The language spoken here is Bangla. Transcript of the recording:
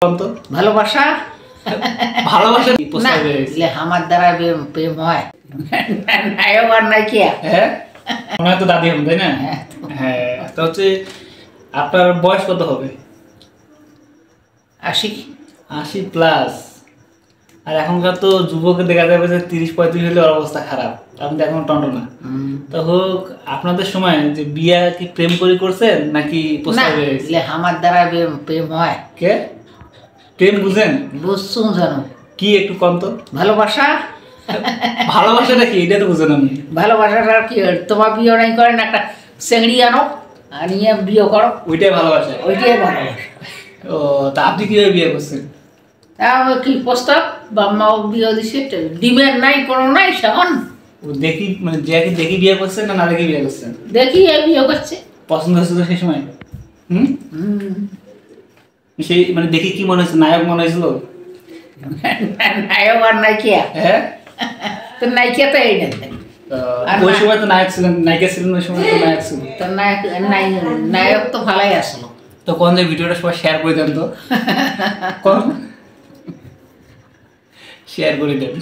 তো ভালোবাসা ভালোবাসা কি না প্রস্তাবে আমার দ্বারা প্রেম হয় নায়ক আর নায়িকা। হ্যাঁ মনে হয় তো দাদি হন তাই না? হ্যাঁ তো হচ্ছে আপনার বয়স কত হবে? 80 80+। আর এখনকার তো যুবকে দেখা যাবে যে 30-35 হলে ওর অবস্থা খারাপ। আপনি তো এখন টন্টনা। তো হোক আপনাদের সময় যে বিয়া কি প্রেম করে করছেন নাকি না প্রস্তাবে? আমার দ্বারা প্রেম হয়। কে প্রেম বুঝেন? বুঝছো জানো কি একটু কম তো ভালোবাসা ভালোবাসাটা কি এটা তো বুঝেন আমি। ভালোবাসাটা কি তোমার বিয়ে নাই করেন একটা চেংড়ি আনো আর নিয়ে বিয়ে করো, ওইটাই ভালোবাসা। ওইটাই ভালোবাসা। ও তা আপনি কিভাবে বিয়ে করছেন? তাও কি প্রস্তাব বাম্মাও বিয়ে দিছে, ডিমের নাই কোনো নাই সেখন ও দেখি মানে যাকে দেখি বিয়ে করছেন না দেখি বিয়ে করছেন? দেখি এই বিয়ে করছে। পছন্দ হয়েছে তো সেই সময়? হুম সেই মানে দেখি কি মনে হয়েছে, নায়ক মনে হয়েছিল? নায়ক আর নায়িকা। হ্যাঁ তো নায়িকা তো এই না ওই সময় তো নায়ক ছিলেন, নায়িকা ছিলেন, ওই সময় তো নায়ক ছিল। তো নায়ক তো ভালোই আসলো। তো কোন যে ভিডিওটা সবাই শেয়ার করে দেন তো কোন শেয়ার করে দেন।